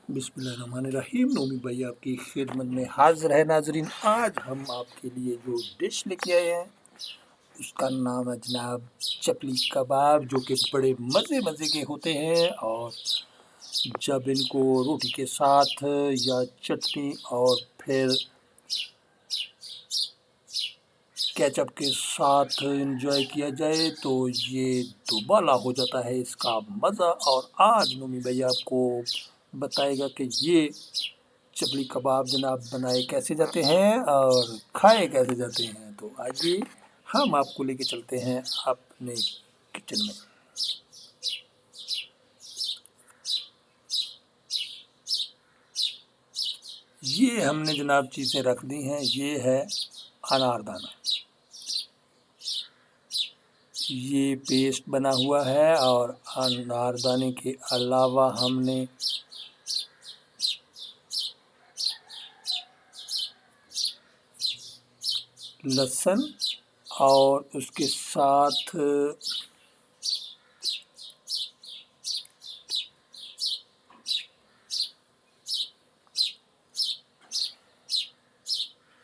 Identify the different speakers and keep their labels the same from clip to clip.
Speaker 1: बिस्मिल्लाहिर्रहमानिर्रहीम। नोमी भाई आपकी खिदमत में हाजिर है नाजरीन। आज हम आपके लिए जो डिश लेके आए हैं उसका नाम है जनाब चपली कबाब, जो कि बड़े मज़े मज़े के होते हैं और जब इनको रोटी के साथ या चटनी और फिर केचप के साथ एंजॉय किया जाए तो ये दुबाला हो जाता है इसका मज़ा। और आज नोमी भाई आपको बताएगा कि ये चपली कबाब जनाब बनाए कैसे जाते हैं और खाए कैसे जाते हैं। तो आइए हम आपको लेके चलते हैं अपने किचन में। ये हमने जनाब चीज़ें रख दी हैं। ये है अनारदाना, ये पेस्ट बना हुआ है। और अनारदाने के अलावा हमने लहसुन और उसके साथ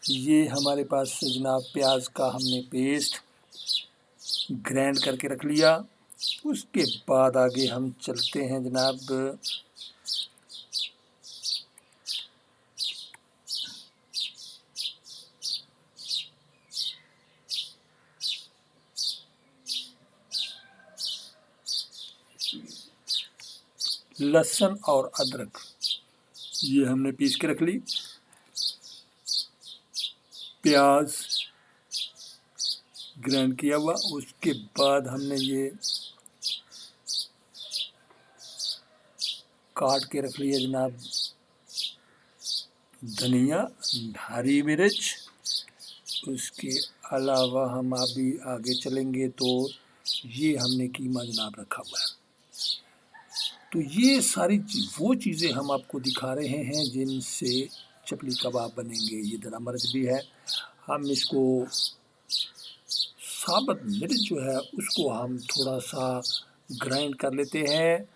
Speaker 1: ये हमारे पास जनाब प्याज का हमने पेस्ट ग्राइंड करके रख लिया। उसके बाद आगे हम चलते हैं जनाब लहसुन और अदरक, ये हमने पीस के रख ली। प्याज ग्राइंड किया हुआ। उसके बाद हमने ये काट के रख लिया जनाब धनिया, हरी मिर्च। उसके अलावा हम अभी आगे चलेंगे तो ये हमने कीमा जनाब रखा हुआ है। तो ये सारी वो चीज़ें हम आपको दिखा रहे हैं जिनसे चपली कबाब बनेंगे। ये दरा मिर्च भी है, हम इसको साबुत मिर्च जो है उसको हम थोड़ा सा ग्राइंड कर लेते हैं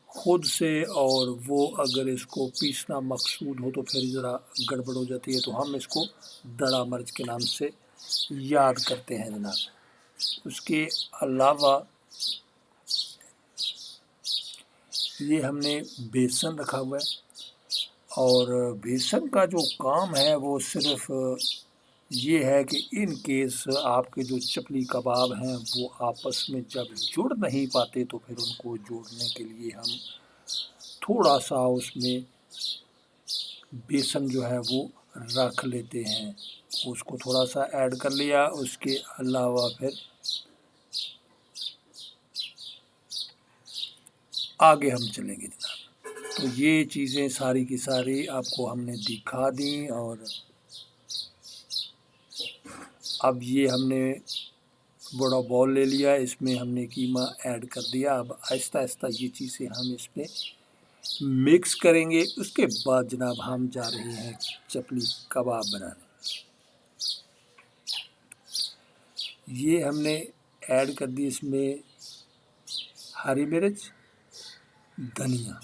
Speaker 1: खुद से, और वो अगर इसको पीसना मकसूद हो तो फिर ज़रा गड़बड़ हो जाती है, तो हम इसको दड़ा मिर्च के नाम से याद करते हैं जनाब। उसके अलावा ये हमने बेसन रखा हुआ है, और बेसन का जो काम है वो सिर्फ ये है कि इन केस आपके जो चपली कबाब हैं वो आपस में जब जुड़ नहीं पाते तो फिर उनको जोड़ने के लिए हम थोड़ा सा उसमें बेसन जो है वो रख लेते हैं। उसको थोड़ा सा ऐड कर लिया। उसके अलावा फिर आगे हम चलेंगे जनाब। तो ये चीज़ें सारी की सारी आपको हमने दिखा दी, और अब ये हमने बड़ा बॉल ले लिया, इसमें हमने कीमा ऐड कर दिया। अब आहिस्ता आहिस्ता ये चीज़ें हम इसमें मिक्स करेंगे। उसके बाद जनाब हम जा रहे हैं चपली कबाब बनाने। ये हमने ऐड कर दी इसमें हरी मिर्च, धनिया।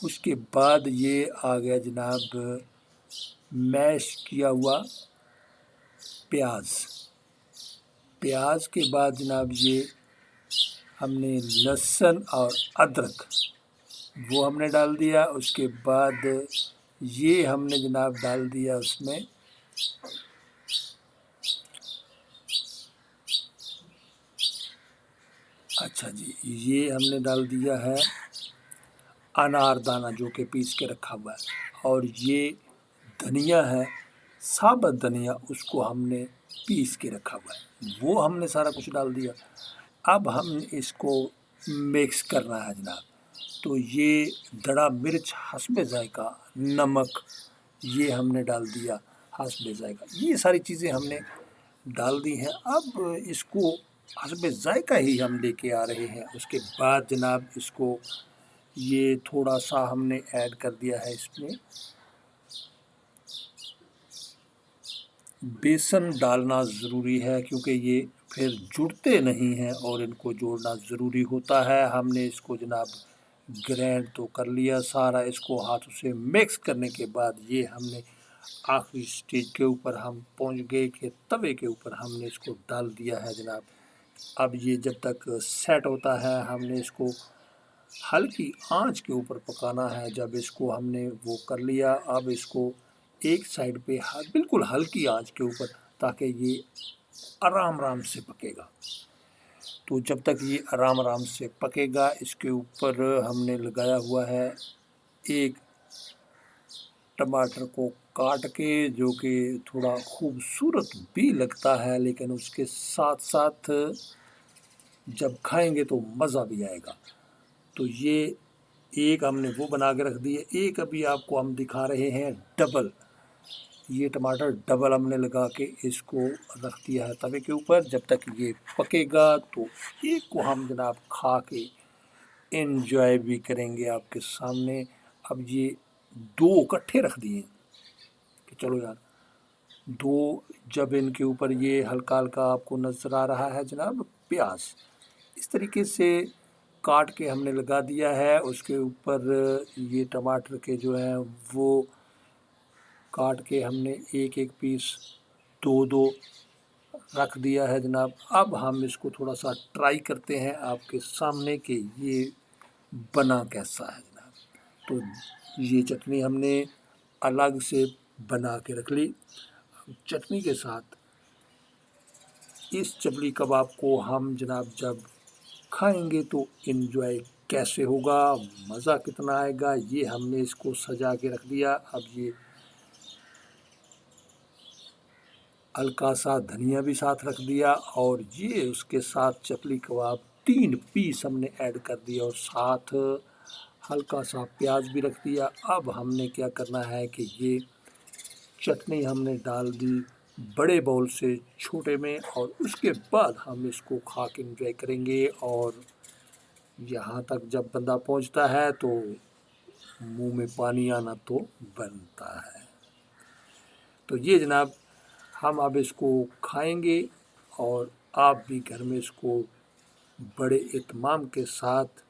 Speaker 1: उसके बाद ये आ गया जनाब मैश किया हुआ प्याज। प्याज के बाद जनाब ये हमने लहसुन और अदरक वो हमने डाल दिया। उसके बाद ये हमने जनाब डाल दिया उसमें अच्छा जी, ये हमने डाल दिया है अनारदाना जो कि पीस के रखा हुआ है, और ये धनिया है साबुत धनिया, उसको हमने पीस के रखा हुआ है, वो हमने सारा कुछ डाल दिया। अब हम इसको मिक्स करना है जनाब। तो ये दड़ा मिर्च हस्बे जायका, नमक ये हमने डाल दिया हस्बे जायका, ये सारी चीज़ें हमने डाल दी हैं। अब इसको हस्बे जायका ही हम लेके आ रहे हैं। उसके बाद जनाब इसको ये थोड़ा सा हमने ऐड कर दिया है इसमें बेसन डालना ज़रूरी है, क्योंकि ये फिर जुड़ते नहीं हैं और इनको जोड़ना ज़रूरी होता है। हमने इसको जनाब ग्राइंड तो कर लिया सारा, इसको हाथों से मिक्स करने के बाद ये हमने आखिरी स्टेज के ऊपर हम पहुंच गए कि तवे के ऊपर हमने इसको डाल दिया है जनाब। अब ये जब तक सेट होता है हमने इसको हल्की आंच के ऊपर पकाना है। जब इसको हमने वो कर लिया, अब इसको एक साइड पे बिल्कुल हल्की आंच के ऊपर, ताकि ये आराम आराम से पकेगा। तो जब तक ये आराम आराम से पकेगा, इसके ऊपर हमने लगाया हुआ है एक टमाटर को काट के, जो कि थोड़ा खूबसूरत भी लगता है, लेकिन उसके साथ साथ जब खाएंगे तो मज़ा भी आएगा। तो ये एक हमने वो बना के रख दिए। एक अभी आपको हम दिखा रहे हैं डबल, ये टमाटर डबल हमने लगा के इसको रख दिया है तवे के ऊपर। जब तक ये पकेगा तो एक को हम जनाब खा के एंजॉय भी करेंगे आपके सामने। अब ये दो इकट्ठे रख दिए कि चलो यार दो, जब इनके ऊपर ये हल्का हल्का आपको नज़र आ रहा है जनाब प्याज, इस तरीके से काट के हमने लगा दिया है। उसके ऊपर ये टमाटर के जो है वो काट के हमने एक एक पीस दो दो रख दिया है जनाब। अब हम इसको थोड़ा सा ट्राई करते हैं आपके सामने कि ये बना कैसा है जनाब। तो ये चटनी हमने अलग से बना के रख ली। चटनी के साथ इस चपली कबाब को हम जनाब जब खाएंगे तो इन्जॉय कैसे होगा, मज़ा कितना आएगा। ये हमने इसको सजा के रख दिया। अब ये हल्का सा धनिया भी साथ रख दिया, और ये उसके साथ चपली कबाब 3 पीस हमने ऐड कर दिया, और साथ हल्का सा प्याज भी रख दिया। अब हमने क्या करना है कि ये चटनी हमने डाल दी बड़े बाउल से छोटे में, और उसके बाद हम इसको खा के इंजॉय करेंगे। और यहाँ तक जब बंदा पहुँचता है तो मुंह में पानी आना तो बनता है। तो ये जनाब हम अब इसको खाएंगे, और आप भी घर में इसको बड़े इत्माम के साथ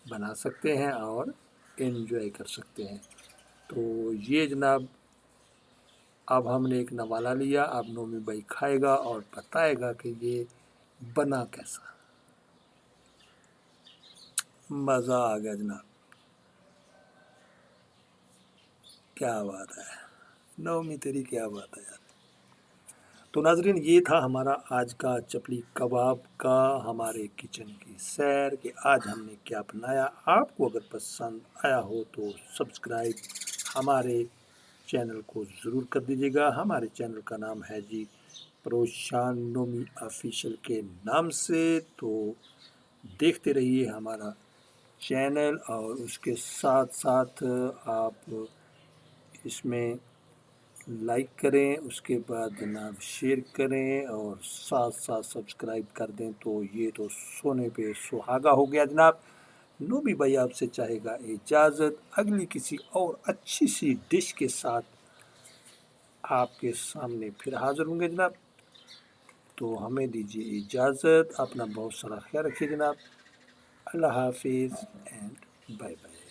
Speaker 1: बना सकते हैं और एंजॉय कर सकते हैं। तो ये जनाब अब हमने एक नवाला लिया, अब नोमी भाई खाएगा और बताएगा कि ये बना कैसा। मज़ा आ गया जनाब, क्या बात है नोमी, तेरी क्या बात है यार। तो नाजरीन, ये था हमारा आज का चपली कबाब का हमारे किचन की सैर कि आज हमने क्या बनाया। आपको अगर पसंद आया हो तो सब्सक्राइब हमारे चैनल को ज़रूर कर दीजिएगा। हमारे चैनल का नाम है जी परोशान नोमी ऑफिशियल के नाम से। तो देखते रहिए हमारा चैनल, और उसके साथ साथ आप इसमें लाइक करें, उसके बाद जनाब शेयर करें, और साथ साथ सब्सक्राइब कर दें। तो ये तो सोने पे सुहागा हो गया जनाब। नूबी भाई आपसे चाहेगा इजाज़त, अगली किसी और अच्छी सी डिश के साथ आपके सामने फिर हाज़िर होंगे जनाब। तो हमें दीजिए इजाज़त, अपना बहुत सारा ख्याल रखिए जनाब। अल्लाह हाफिज़ एंड बाय बाय।